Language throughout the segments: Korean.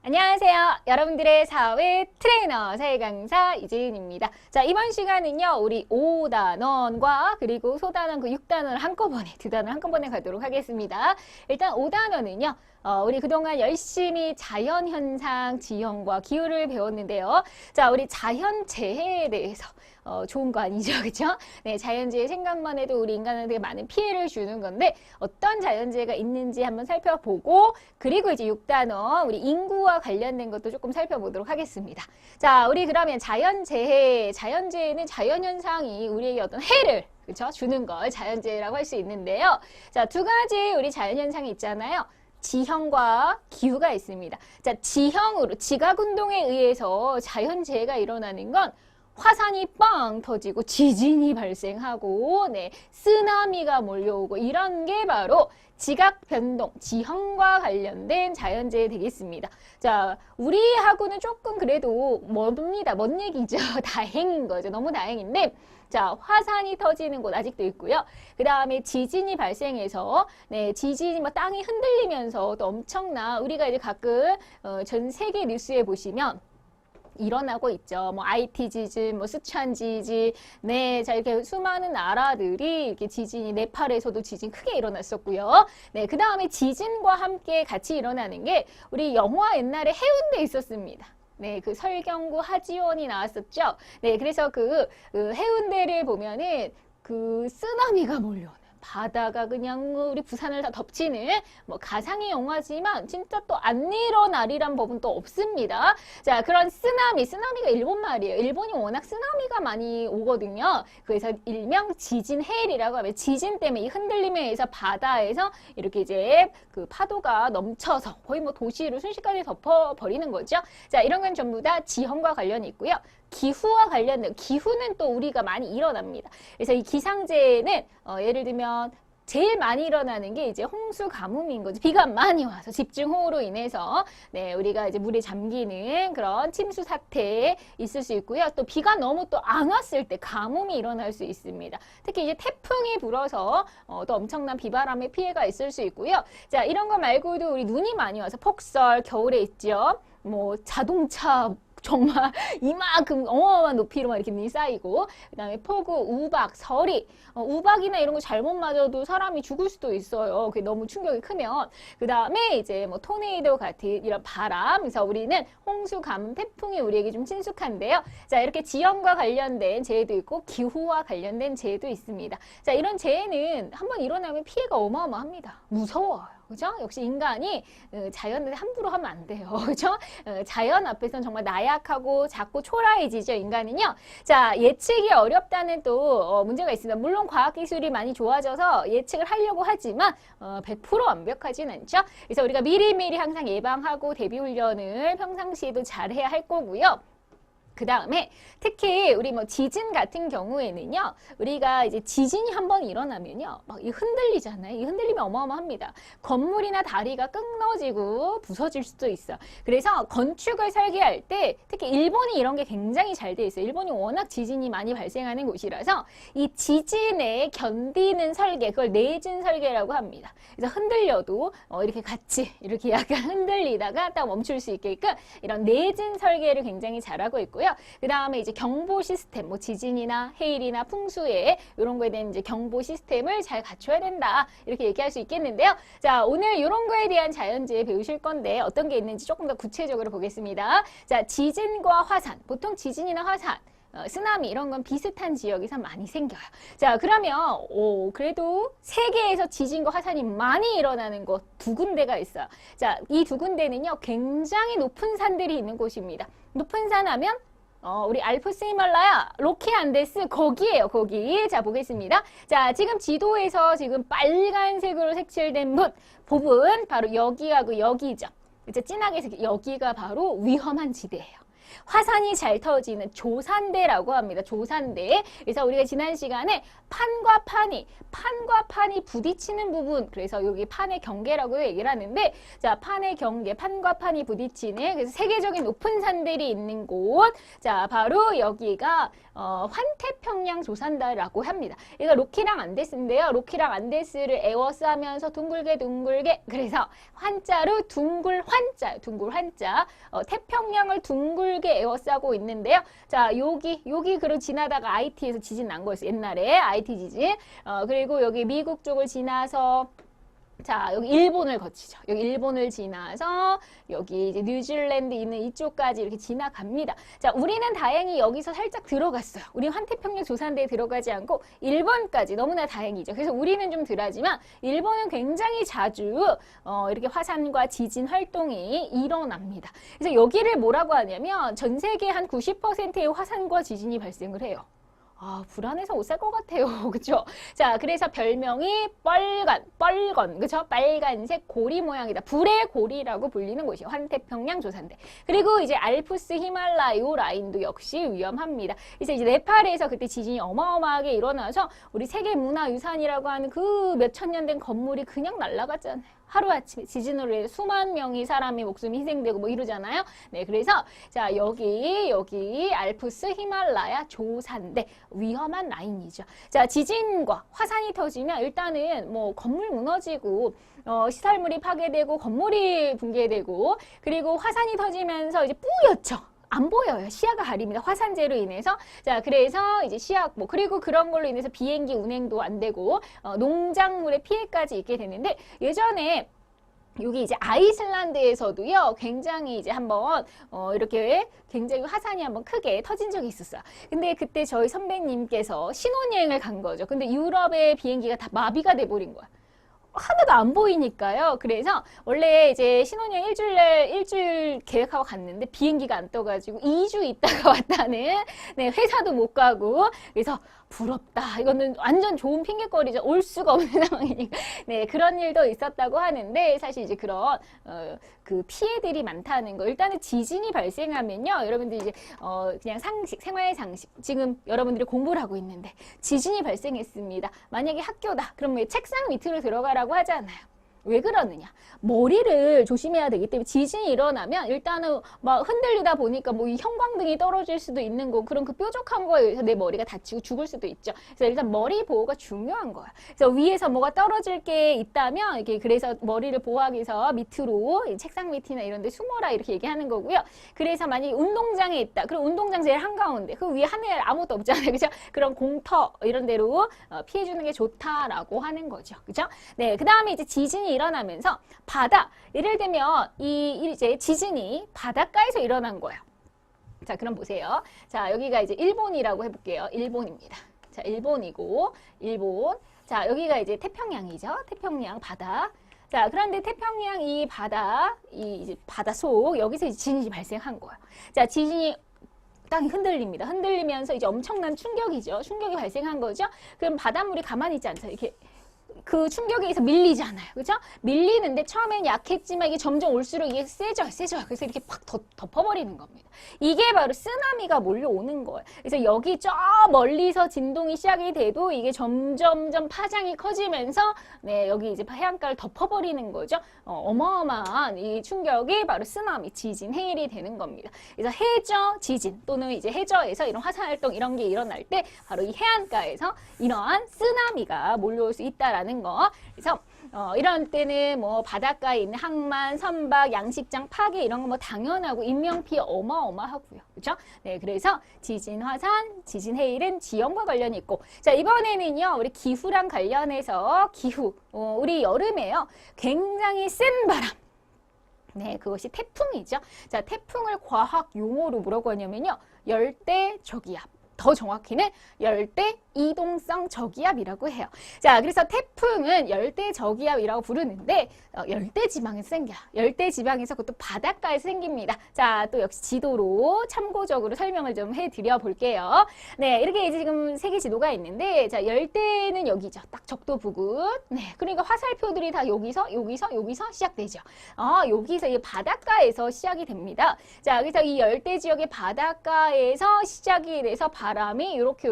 안녕하세요. 여러분들의 사회 트레이너, 사회 강사 이지은입니다. 자, 이번 시간은요, 우리 5단원과 그리고 소단원 그 6단원을 한꺼번에, 두 단원 한꺼번에 가도록 하겠습니다. 일단 5단원은요, 우리 그동안 열심히 자연현상, 지형과 기후를 배웠는데요. 자, 우리 자연재해에 대해서 좋은 거 아니죠, 그죠? 네, 자연재해 생각만 해도 우리 인간은 되게 많은 피해를 주는 건데 어떤 자연재해가 있는지 한번 살펴보고 그리고 이제 6단원 우리 인구와 관련된 것도 조금 살펴보도록 하겠습니다. 자, 우리 그러면 자연재해는 자연현상이 우리에게 어떤 해를 그렇죠? 주는 걸 자연재해라고 할 수 있는데요. 자, 두 가지 우리 자연현상이 있잖아요. 지형과 기후가 있습니다. 자, 지형으로 지각운동에 의해서 자연재해가 일어나는 건 화산이 빵 터지고 지진이 발생하고 쓰나미가 몰려오고 이런 게 바로 지각변동, 지형과 관련된 자연재해 되겠습니다. 자, 우리하고는 조금 그래도 멉니다. 먼 얘기죠. 다행인 거죠. 너무 다행인데 자, 화산이 터지는 곳 아직도 있고요. 그 다음에 지진이 발생해서 지진이 땅이 흔들리면서 또 엄청나 우리가 이제 가끔 전 세계 뉴스에 보시면 일어나고 있죠. 뭐 IT 지진, 뭐 스촨 지진, 자 이렇게 수많은 나라들이 이렇게 지진이 네팔에서도 지진 크게 일어났었고요. 그 다음에 지진과 함께 같이 일어나는 게 우리 영화 옛날에 해운대에 있었습니다. 그 설경구 하지원이 나왔었죠. 그래서 그 해운대를 보면은 그 쓰나미가 몰려오는. 바다가 그냥 우리 부산을 다 덮치는 뭐 가상의 영화지만 진짜 또 안 일어나리란 법은 또 없습니다. 자, 그런 쓰나미가 일본 말이에요. 일본이 워낙 쓰나미가 많이 오거든요. 그래서 일명 지진 해일이라고 하면 지진 때문에 이 흔들림에 의해서 바다에서 이렇게 이제 그 파도가 넘쳐서 거의 뭐 도시를 순식간에 덮어버리는 거죠. 자, 이런 건 전부 다 지형과 관련이 있고요. 기후와 관련된 기후는 또 우리가 많이 일어납니다. 그래서 이 기상재해는 예를 들면 제일 많이 일어나는 게 이제 홍수 가뭄인 거죠. 비가 많이 와서 집중호우로 인해서 우리가 이제 물에 잠기는 그런 침수 사태에 있을 수 있고요. 또 비가 너무 또 안 왔을 때 가뭄이 일어날 수 있습니다. 특히 이제 태풍이 불어서 또 엄청난 비바람의 피해가 있을 수 있고요. 자, 이런 거 말고도 우리 눈이 많이 와서 폭설 겨울에 있죠. 뭐 자동차 정말 이만큼 어마어마한 높이로 이렇게 눈이 쌓이고 그다음에 폭우, 우박, 서리 우박이나 이런 거 잘못 맞아도 사람이 죽을 수도 있어요. 그게 너무 충격이 크면 그다음에 이제 뭐 토네이도 같은 이런 바람 그래서 우리는 홍수, 가뭄, 태풍이 우리에게 좀 친숙한데요. 자, 이렇게 지형과 관련된 재해도 있고 기후와 관련된 재해도 있습니다. 자, 이런 재해는 한번 일어나면 피해가 어마어마합니다. 무서워요. 그죠? 역시 인간이 자연을 함부로 하면 안 돼요. 그죠? 자연 앞에서는 정말 나약하고 작고 초라해지죠, 인간은요. 자, 예측이 어렵다는 또 문제가 있습니다. 물론 과학기술이 많이 좋아져서 예측을 하려고 하지만 100% 완벽하진 않죠. 그래서 우리가 미리미리 항상 예방하고 대비훈련을 평상시에도 잘해야 할 거고요. 그 다음에 특히 우리 뭐 지진 같은 경우에는요, 우리가 이제 지진이 한번 일어나면요, 막 이 흔들리잖아요. 이 흔들림이 어마어마합니다. 건물이나 다리가 끊어지고 부서질 수도 있어. 그래서 건축을 설계할 때 특히 일본이 이런 게 굉장히 잘 돼 있어요. 일본이 워낙 지진이 많이 발생하는 곳이라서 이 지진에 견디는 설계, 그걸 내진 설계라고 합니다. 그래서 흔들려도 이렇게 같이 이렇게 약간 흔들리다가 딱 멈출 수 있게끔 이런 내진 설계를 굉장히 잘하고 있고요. 그 다음에 이제 경보 시스템, 뭐 지진이나 해일이나 풍수에 이런 거에 대한 이제 경보 시스템을 잘 갖춰야 된다. 이렇게 얘기할 수 있겠는데요. 자, 오늘 이런 거에 대한 자연재해 배우실 건데 어떤 게 있는지 조금 더 구체적으로 보겠습니다. 자, 지진과 화산. 보통 지진이나 화산, 쓰나미 이런 건 비슷한 지역에서 많이 생겨요. 자, 그러면 그래도 세계에서 지진과 화산이 많이 일어나는 곳 두 군데가 있어요. 자, 이 두 군데는요, 굉장히 높은 산들이 있는 곳입니다. 높은 산 하면 우리 알프스 히말라야, 로키 안데스 거기에요, 거기. 자, 보겠습니다. 자, 지금 지도에서 지금 빨간색으로 색칠된 부분 바로 여기하고 여기죠. 이제 진하게 여기가 바로 위험한 지대예요. 화산이 잘 터지는 조산대라고 합니다. 조산대. 그래서 우리가 지난 시간에 판과 판이 부딪히는 부분, 그래서 여기 판의 경계라고 얘기를 하는데, 자, 판의 경계, 판과 판이 부딪히는, 그래서 세계적인 높은 산들이 있는 곳, 자, 바로 여기가 환태평양 조산대라고 합니다. 이거 로키랑 안데스인데요. 로키랑 안데스를 에워싸면서 둥글게, 그래서 환자로 둥글 환자, 태평양을 둥글게 에워싸고 있는데요. 자, 여기 그리고 지나다가 IT에서 지진 난 거였어요. 옛날에 IT 지진. 그리고 여기 미국 쪽을 지나서, 자, 여기 일본을 거치죠. 여기 일본을 지나서 여기 이제 뉴질랜드 있는 이쪽까지 이렇게 지나갑니다. 자, 우리는 다행히 여기서 살짝 들어갔어요. 우리 환태평양 조산대에 들어가지 않고 일본까지, 너무나 다행이죠. 그래서 우리는 좀 덜하지만 일본은 굉장히 자주 이렇게 화산과 지진 활동이 일어납니다. 그래서 여기를 뭐라고 하냐면 전 세계 한 90%의 화산과 지진이 발생을 해요. 아, 불안해서 못 살 것 같아요. 그쵸? 자, 그래서 별명이 뻘건, 그쵸? 빨간색 고리 모양이다. 불의 고리라고 불리는 곳이에요. 환태평양 조산대. 그리고 이제 알프스 히말라야 라인도 역시 위험합니다. 이제 네팔에서 그때 지진이 어마어마하게 일어나서 우리 세계문화유산이라고 하는 그 몇천 년 된 건물이 그냥 날아갔잖아요. 하루아침에 지진으로 인해 수만 명의 사람의 목숨이 희생되고 뭐 이러잖아요. 네, 그래서 자, 여기 알프스 히말라야 조산대 위험한 라인이죠. 자, 지진과 화산이 터지면 일단은 뭐 건물 무너지고 시설물이 파괴되고 건물이 붕괴되고, 그리고 화산이 터지면서 이제 뿌옇죠. 안 보여요. 시야가 가립니다. 화산재로 인해서. 자, 그래서 이제 시야악, 그리고 그런 걸로 인해서 비행기 운행도 안 되고, 농작물의 피해까지 있게 되는데, 예전에 여기 이제 아이슬란드에서도요, 굉장히 이제 한번, 이렇게 굉장히 화산이 한번 크게 터진 적이 있었어요. 근데 그때 저희 선배님께서 신혼여행을 간 거죠. 근데 유럽의 비행기가 다 마비가 돼버린 거야. 하나도 안 보이니까요. 그래서 원래 이제 신혼여행 일주일 계획하고 갔는데 비행기가 안 떠가지고 2주 있다가 왔다는, 네, 회사도 못 가고, 그래서 부럽다. 이거는 완전 좋은 핑계거리죠. 올 수가 없는 상황이니까. 네, 그런 일도 있었다고 하는데, 사실 이제 그런 그 피해들이 많다는 거. 일단은 지진이 발생하면요, 여러분들 이제 그냥 상식, 생활 상식. 지금 여러분들이 공부를 하고 있는데 지진이 발생했습니다. 만약에 학교다. 그럼 왜 책상 밑으로 들어가라고 하지 않아요? 왜 그러느냐? 머리를 조심해야 되기 때문에 지진이 일어나면 일단은 막 흔들리다 보니까 뭐 이 형광등이 떨어질 수도 있는 거, 그런 그 뾰족한 거에 의해서 내 머리가 다치고 죽을 수도 있죠. 그래서 일단 머리 보호가 중요한 거야. 그래서 위에서 뭐가 떨어질 게 있다면 이렇게, 그래서 머리를 보호하기 위해서 밑으로 책상 밑이나 이런 데 숨어라 이렇게 얘기하는 거고요. 그래서 만약에 운동장에 있다. 그럼 운동장 제일 한가운데, 그 위에 하늘 아무것도 없잖아요. 그죠? 그런 공터 이런 데로 피해 주는 게 좋다라고 하는 거죠. 그죠? 네, 그다음에 이제 지진이 일어나면서 바다, 예를 들면 이제 지진이 바닷가에서 일어난 거예요. 자, 그럼 보세요. 자, 여기가 이제 일본이라고 해볼게요. 일본입니다. 자, 일본이고, 일본. 자, 여기가 이제 태평양이죠. 태평양 바다. 자, 그런데 태평양 이 바다, 이제 바닷속, 여기서 이제 지진이 발생한 거예요. 자, 지진이 땅이 흔들립니다. 흔들리면서 이제 엄청난 충격이죠. 충격이 발생한 거죠. 그럼 바닷물이 가만히 있지 않죠. 이렇게 그 충격에 의해서 밀리잖아요. 그죠? 밀리는데 처음엔 약했지만 이게 점점 올수록 이게 세져요. 그래서 이렇게 팍 덮어버리는 겁니다. 이게 바로 쓰나미가 몰려오는 거예요. 그래서 여기 저 멀리서 진동이 시작이 돼도 이게 점점점 파장이 커지면서, 네, 여기 이제 해안가를 덮어버리는 거죠. 어마어마한 이 충격이 바로 쓰나미, 지진, 해일이 되는 겁니다. 그래서 해저 지진 또는 이제 해저에서 이런 화산 활동 이런 게 일어날 때 바로 이 해안가에서 이러한 쓰나미가 몰려올 수 있다라는 거. 그래서 이런 때는 뭐 바닷가에 있는 항만, 선박, 양식장 파괴 이런 거 뭐 당연하고 인명 피해 어마어마하고요. 그렇죠? 네, 그래서 지진, 화산, 지진, 해일은 지형과 관련이 있고, 자, 이번에는요, 우리 기후랑 관련해서 기후, 우리 여름에요, 굉장히 센 바람. 네, 그것이 태풍이죠. 자, 태풍을 과학 용어로 뭐라고 하냐면요, 열대 저기압. 더 정확히는 열대 이동성 저기압이라고 해요. 자, 그래서 태풍은 열대 저기압이라고 부르는데 열대 지방에서 생겨요. 열대 지방에서 그것도 바닷가에서 생깁니다. 자, 또 역시 지도로 참고적으로 설명을 좀 해드려 볼게요. 네, 이렇게 이제 지금 세계 지도가 있는데, 자, 열대는 여기죠. 딱 적도 부근. 네, 그러니까 화살표들이 다 여기서 시작되죠. 여기서 이 바닷가에서 시작이 됩니다. 자, 그래서 이 열대 지역의 바닷가에서 시작이 돼서 바람이 이렇게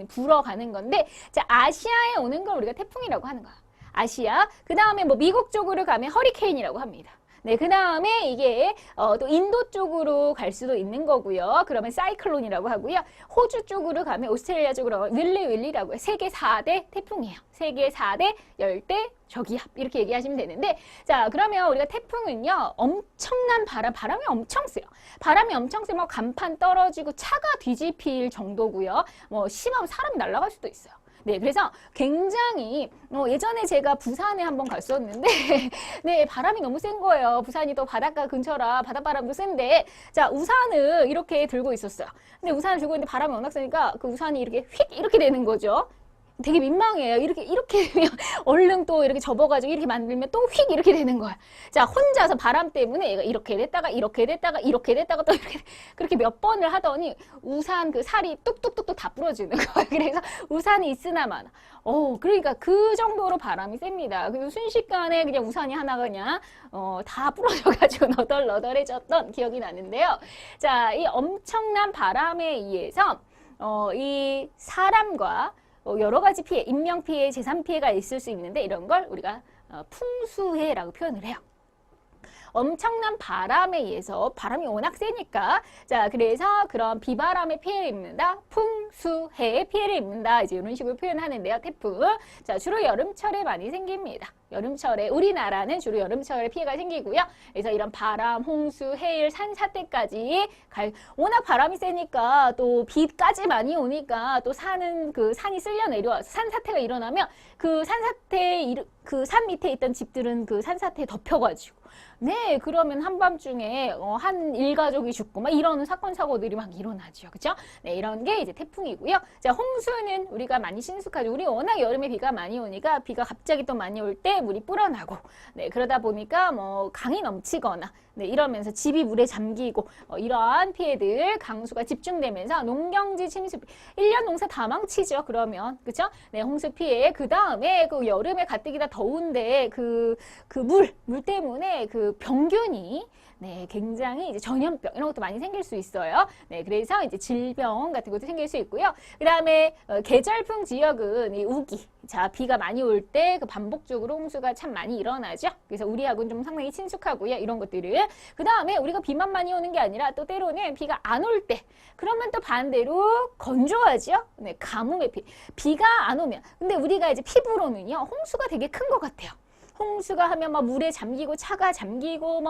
불어가는 건데, 자, 아시아에 오는 걸 우리가 태풍이라고 하는 거야. 아시아. 그 다음에 뭐 미국 쪽으로 가면 허리케인이라고 합니다. 네, 그 다음에 이게 또 인도 쪽으로 갈 수도 있는 거고요. 그러면 사이클론이라고 하고요. 호주 쪽으로 가면 오스트레일리아 쪽으로 가면 윌리라고 해요. 세계 4대 태풍이에요. 세계 4대 열대 저기압 이렇게 얘기하시면 되는데, 자, 그러면 우리가 태풍은요 엄청난 바람이 엄청 세요. 바람이 엄청 세면 간판 떨어지고 차가 뒤집힐 정도고요. 뭐 심하면 사람이 날아갈 수도 있어요. 네, 그래서 굉장히 예전에 제가 부산에 한번 갔었는데 네, 바람이 너무 센 거예요. 부산이 또 바닷가 근처라 바닷바람도 센데, 자, 우산을 이렇게 들고 있었어요. 근데 우산을 들고 있는데 바람이 워낙 세니까 그 우산이 이렇게 휙 이렇게 되는 거죠. 되게 민망해요. 이렇게 되면 얼른 또 이렇게 접어가지고 이렇게 만들면 또 휙 이렇게 되는 거야. 자, 혼자서 바람 때문에 얘가 이렇게 됐다가 또 이렇게 그렇게 몇 번을 하더니 우산 그 살이 뚝뚝뚝뚝 다 부러지는 거야. 그래서 우산이 있으나 마나. 그러니까 그 정도로 바람이 셉니다. 그리고 순식간에 그냥 우산이 하나가 그냥 다 부러져가지고 너덜너덜해졌던 기억이 나는데요. 자, 이 엄청난 바람에 의해서 이 사람과 여러 가지 피해, 인명피해, 재산피해가 있을 수 있는데, 이런 걸 우리가 풍수해라고 표현을 해요. 엄청난 바람에 의해서, 바람이 워낙 세니까, 자, 그래서 그런 비바람의 피해를 입는다, 풍수해의 피해를 입는다, 이제 이런 식으로 표현하는데요. 태풍. 자, 주로 여름철에 많이 생깁니다. 여름철에, 우리나라는 주로 여름철에 피해가 생기고요. 그래서 이런 바람, 홍수, 해일, 산사태까지 워낙 바람이 세니까 또 비까지 많이 오니까 또 산이 쓸려 내려와서 산사태가 일어나면 그 산 밑에 있던 집들은 그 산사태에 덮여가지고, 네, 그러면 한밤중에 한 일가족이 죽고 막 이런 사건 사고들이 막 일어나죠. 그렇죠? 네, 이런 게 이제 태풍이고요. 자, 홍수는 우리가 많이 친숙하죠. 우리 워낙 여름에 비가 많이 오니까 비가 갑자기 또 많이 올 때 물이 불어나고, 네, 그러다 보니까 뭐 강이 넘치거나, 네, 이러면서 집이 물에 잠기고 이러한 피해들, 강수가 집중되면서 농경지 침수, 1년 농사 다 망치죠. 그러면, 그렇죠? 네, 홍수 피해. 그 다음에 그 여름에 가뜩이나 더운데 그 물 때문에 그 병균이, 네, 굉장히 이제 전염병 이런 것도 많이 생길 수 있어요. 네, 그래서 이제 질병 같은 것도 생길 수 있고요. 그 다음에 계절풍 지역은 이 우기, 자, 비가 많이 올 때 그 반복적으로 홍수가 참 많이 일어나죠. 그래서 우리하고는 좀 상당히 친숙하고요. 이런 것들을. 그 다음에 우리가 비만 많이 오는 게 아니라 또 때로는 비가 안 올 때, 그러면 또 반대로 건조하죠. 네, 가뭄의 비가 안 오면. 근데 우리가 이제 피부로는요, 홍수가 되게 큰 것 같아요. 홍수가 하면 막 물에 잠기고 차가 잠기고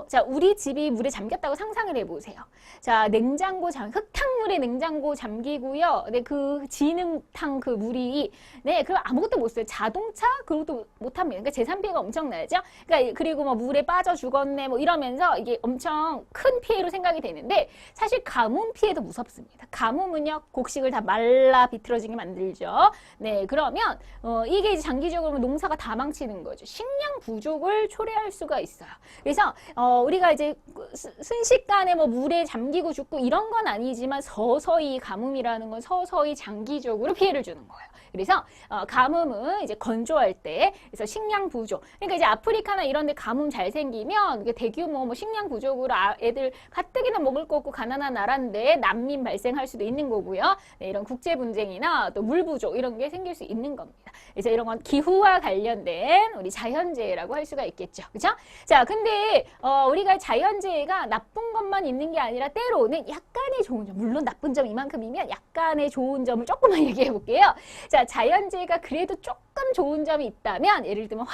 자, 우리 집이 물에 잠겼다고 상상을 해보세요. 자, 흙탕물에 냉장고 잠기고요. 네, 그 지능탕 그 물이, 네, 그럼 아무것도 못 써요. 자동차 그것도 못 합니다. 그러니까 재산 피해가 엄청나죠. 그러니까 그리고 뭐 물에 빠져 죽었네 뭐 이러면서 이게 엄청 큰 피해로 생각이 되는데, 사실 가뭄 피해도 무섭습니다. 가뭄은요, 곡식을 다 말라 비틀어지게 만들죠. 네, 그러면 이게 이제 장기적으로 농사가 다 망치는 거죠. 식량 부족을 초래할 수가 있어요. 그래서 우리가 이제 순식간에 뭐 물에 잠기고 죽고 이런 건 아니지만 서서히 가뭄이라는 건 서서히 장기적으로 피해를 주는 거예요. 그래서 가뭄은 이제 건조할 때, 그래서 식량 부족. 그러니까 이제 아프리카나 이런 데 가뭄 잘 생기면 이게 대규모 뭐 식량 부족으로 애들 가뜩이나 먹을 거 없고 가난한 나라인데 난민 발생할 수도 있는 거고요. 네, 이런 국제 분쟁이나 또 물 부족 이런 게 생길 수 있는 겁니다. 그래서 이런 건 기후와 관련된 우리 자연재해라고 할 수가 있겠죠. 그렇죠? 자, 근데 우리가 자연재해가 나쁜 것만 있는 게 아니라 때로는 약간의 좋은 점, 물론 나쁜 점 이만큼이면 약간의 좋은 점을 조금만 얘기해 볼게요. 자, 자연재해가 그래도 조금 좋은 점이 있다면, 예를 들면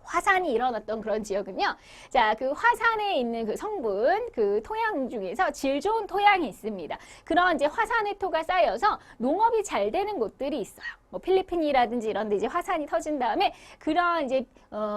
화산이 일어났던 그런 지역은요. 자, 그 화산에 있는 그 성분, 그 토양 중에서 질 좋은 토양이 있습니다. 그런 이제 화산의 토가 쌓여서 농업이 잘 되는 곳들이 있어요. 뭐 필리핀이라든지 이런 데 이제 화산이 터진 다음에 그런 이제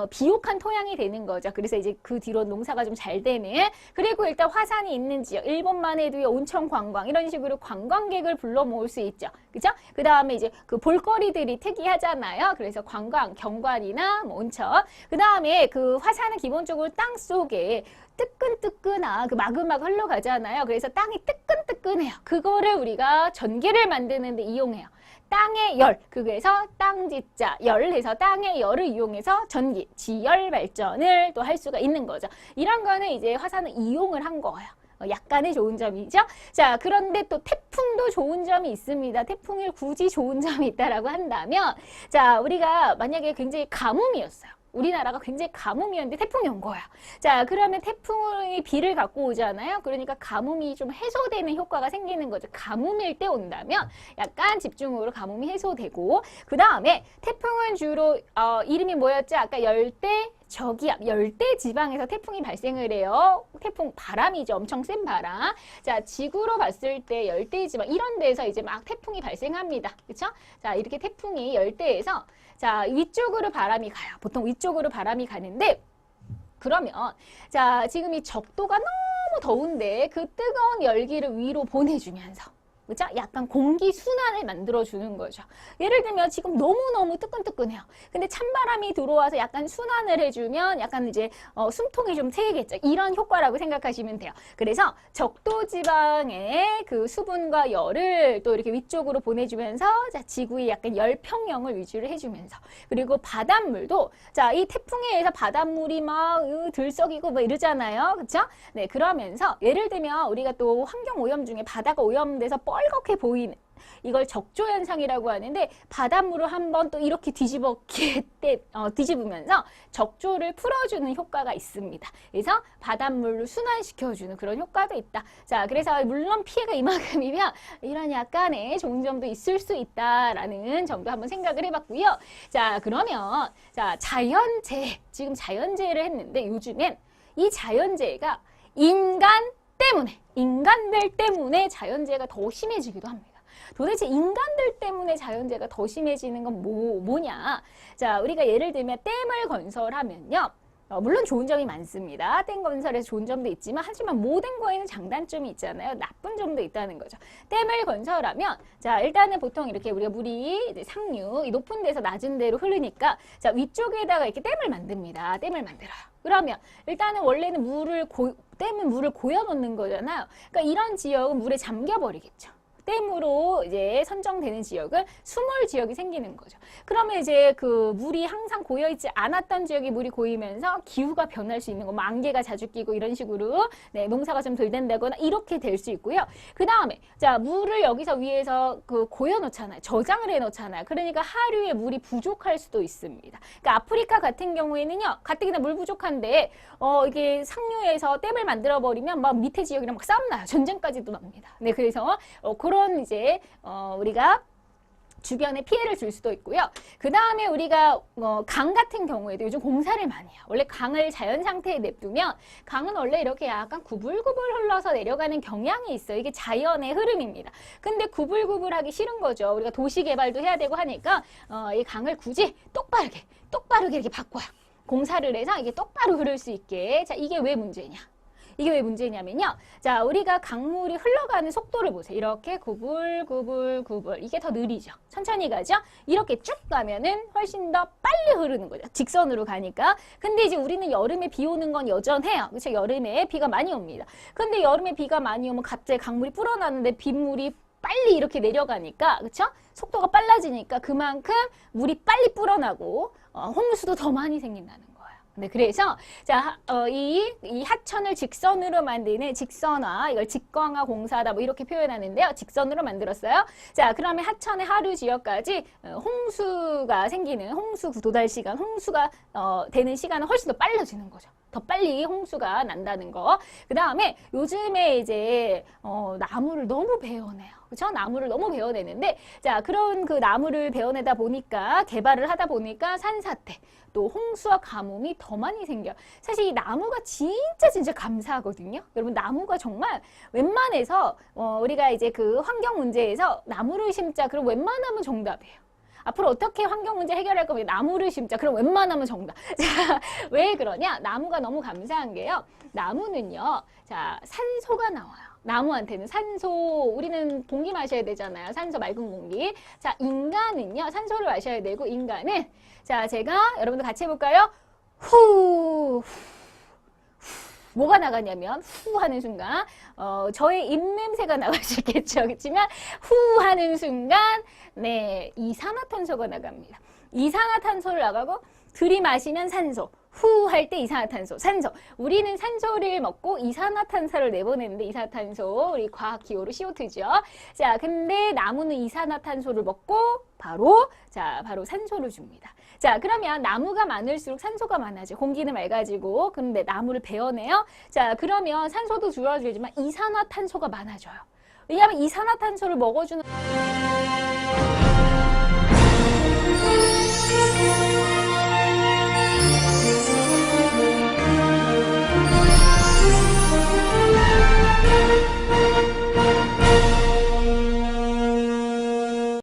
비옥한 토양이 되는 거죠. 그래서 이제 그 뒤로 농사가 좀 잘 되는. 그리고 일단 화산이 있는 지역, 일본만 해도 온천 관광 이런 식으로 관광객을 불러 모을 수 있죠. 그죠? 그 다음에 이제 그 볼거리들이 특이하잖아요. 그래서 관광, 경관이나 뭐 온천. 그 다음에 그 화산은 기본적으로 땅 속에 뜨끈뜨끈한 그 마그마가 흘러가잖아요. 그래서 땅이 뜨끈뜨끈해요. 그거를 우리가 전기를 만드는 데 이용해요. 땅의 열, 그래서 땅지자, 열해서 땅의 열을 이용해서 전기, 지열 발전을 또 할 수가 있는 거죠. 이런 거는 이제 화산을 이용을 한 거예요. 약간의 좋은 점이죠. 자, 그런데 또 태풍도 좋은 점이 있습니다. 태풍이 굳이 좋은 점이 있다라고 한다면, 자, 우리가 만약에 굉장히 가뭄이었어요. 우리나라가 굉장히 가뭄이었는데 태풍이 온 거야. 자, 그러면 태풍이 비를 갖고 오잖아요. 그러니까 가뭄이 좀 해소되는 효과가 생기는 거죠. 가뭄일 때 온다면 약간 집중으로 가뭄이 해소되고, 그 다음에 태풍은 주로 이름이 뭐였죠? 아까 열대 저기압, 열대 지방에서 태풍이 발생을 해요. 태풍 바람이죠. 엄청 센 바람. 자, 지구로 봤을 때 열대 지방 이런 데서 이제 막 태풍이 발생합니다. 그렇죠? 자, 이렇게 태풍이 열대에서 자, 위쪽으로 바람이 가요. 보통 위쪽으로 바람이 가는데 그러면 자, 지금 이 적도가 너무 더운데 그 뜨거운 열기를 위로 보내주면서 그죠? 약간 공기 순환을 만들어주는 거죠. 예를 들면 지금 너무너무 뜨끈뜨끈해요. 근데 찬바람이 들어와서 약간 순환을 해주면 약간 이제 숨통이 좀 트이겠죠. 이런 효과라고 생각하시면 돼요. 그래서 적도지방의 그 수분과 열을 또 이렇게 위쪽으로 보내주면서 자, 지구의 약간 열평형을 유지를 해주면서 그리고 바닷물도 자, 이 태풍에 의해서 바닷물이 막 들썩이고 뭐 이러잖아요. 그렇죠? 네, 그러면서 예를 들면 우리가 또 환경 오염 중에 바다가 오염돼서 뻘겋게 보이는 이걸 적조 현상이라고 하는데 바닷물을 한번 또 이렇게 뒤집으면서 적조를 풀어주는 효과가 있습니다. 그래서 바닷물을 순환시켜주는 그런 효과도 있다. 자, 그래서 물론 피해가 이만큼이면 이런 약간의 좋은 점도 있을 수 있다라는 점도 한번 생각을 해봤고요. 자, 그러면 자, 자연재해, 지금 자연재해를 했는데 요즘엔 이 자연재해가 인간들 때문에 자연재해가 더 심해지기도 합니다. 도대체 인간들 때문에 자연재해가 더 심해지는 건 뭐냐? 자, 우리가 예를 들면 댐을 건설하면요. 물론 좋은 점이 많습니다. 댐 건설에서 좋은 점도 있지만 하지만 모든 거에는 장단점이 있잖아요. 나쁜 점도 있다는 거죠. 댐을 건설하면 자, 일단은 보통 이렇게 우리가 물이 이제 상류, 높은 데서 낮은 데로 흐르니까 자, 위쪽에다가 이렇게 댐을 만듭니다. 댐을 만들어요. 그러면 일단은 원래는 댐은 물을 고여 놓는 거잖아요. 그러니까 이런 지역은 물에 잠겨 버리겠죠. 댐으로 이제 선정되는 지역은 수몰 지역이 생기는 거죠. 그러면 이제 그 물이 항상 고여있지 않았던 지역에 물이 고이면서 기후가 변할 수 있는 거, 안개가 자주 끼고 이런 식으로 네, 농사가 좀 덜 된다거나 이렇게 될 수 있고요. 그 다음에 자, 물을 여기서 위에서 그 고여 놓잖아요. 저장을 해 놓잖아요. 그러니까 하류에 물이 부족할 수도 있습니다. 그러니까 아프리카 같은 경우에는요, 가뜩이나 물 부족한데 이게 상류에서 댐을 만들어 버리면 막 밑에 지역이랑 막 싸움 나요. 전쟁까지도 납니다. 네, 그래서 그런 이제 우리가 주변에 피해를 줄 수도 있고요. 그 다음에 우리가 강 같은 경우에도 요즘 공사를 많이 해요. 원래 강을 자연 상태에 냅두면 강은 원래 이렇게 약간 구불구불 흘러서 내려가는 경향이 있어요. 이게 자연의 흐름입니다. 근데 구불구불하기 싫은 거죠. 우리가 도시 개발도 해야 되고 하니까 이 강을 굳이 똑바르게 이렇게 바꿔요. 공사를 해서 이게 똑바로 흐를 수 있게. 자, 이게 왜 문제냐? 이게 왜 문제냐면요. 자, 우리가 강물이 흘러가는 속도를 보세요. 이렇게 구불구불구불. 이게 더 느리죠. 천천히 가죠. 이렇게 쭉 가면은 훨씬 더 빨리 흐르는 거죠. 직선으로 가니까. 근데 이제 우리는 여름에 비 오는 건 여전해요. 그렇죠? 여름에 비가 많이 옵니다. 근데 여름에 비가 많이 오면 갑자기 강물이 불어나는데 빗물이 빨리 이렇게 내려가니까, 그렇죠? 속도가 빨라지니까 그만큼 물이 빨리 불어나고 홍수도 더 많이 생긴다는 거예요. 네, 그래서 자, 이 하천을 직선으로 만드는 직선화, 이걸 직광화 공사다 뭐 이렇게 표현하는데요. 직선으로 만들었어요. 자, 그러면 하천의 하류 지역까지 홍수가 생기는 홍수 도달 시간, 홍수가 되는 시간은 훨씬 더 빨라지는 거죠. 더 빨리 홍수가 난다는 거. 그 다음에 요즘에 이제 나무를 너무 베어내요. 그렇죠? 나무를 너무 베어내는데 자 그런 그 나무를 베어내다 보니까 개발을 하다 보니까 산사태 또 홍수와 가뭄이 더 많이 생겨요. 사실 이 나무가 진짜 감사하거든요. 여러분 나무가 정말 웬만해서 우리가 이제 그 환경 문제에서 나무를 심자 그럼 웬만하면 정답이에요. 앞으로 어떻게 환경 문제 해결할 거면 나무를 심자. 그럼 웬만하면 정답. 자, 왜 그러냐? 나무가 너무 감사한 게요. 나무는요. 자, 산소가 나와요. 나무한테는 산소, 우리는 공기 마셔야 되잖아요. 산소, 맑은 공기. 자, 인간은요. 산소를 마셔야 되고 인간은 자, 제가 여러분들 같이 해볼까요? 후. 뭐가 나가냐면 후 하는 순간 저의 입냄새가 나갈 수 있겠죠. 그렇지만 후 하는 순간 네 이산화탄소가 나갑니다. 이산화탄소를 나가고 들이마시면 산소 후 할 때 이산화탄소 산소 우리는 산소를 먹고 이산화탄소를 내보내는데 이산화탄소 우리 과학 기호로 CO2죠. 자 근데 나무는 이산화탄소를 먹고 바로 산소를 줍니다. 자 그러면 나무가 많을수록 산소가 많아져 공기는 맑아지고 근데 나무를 베어내요. 자 그러면 산소도 줄어들지만 이산화탄소가 많아져요. 왜냐하면 이산화탄소를 먹어주는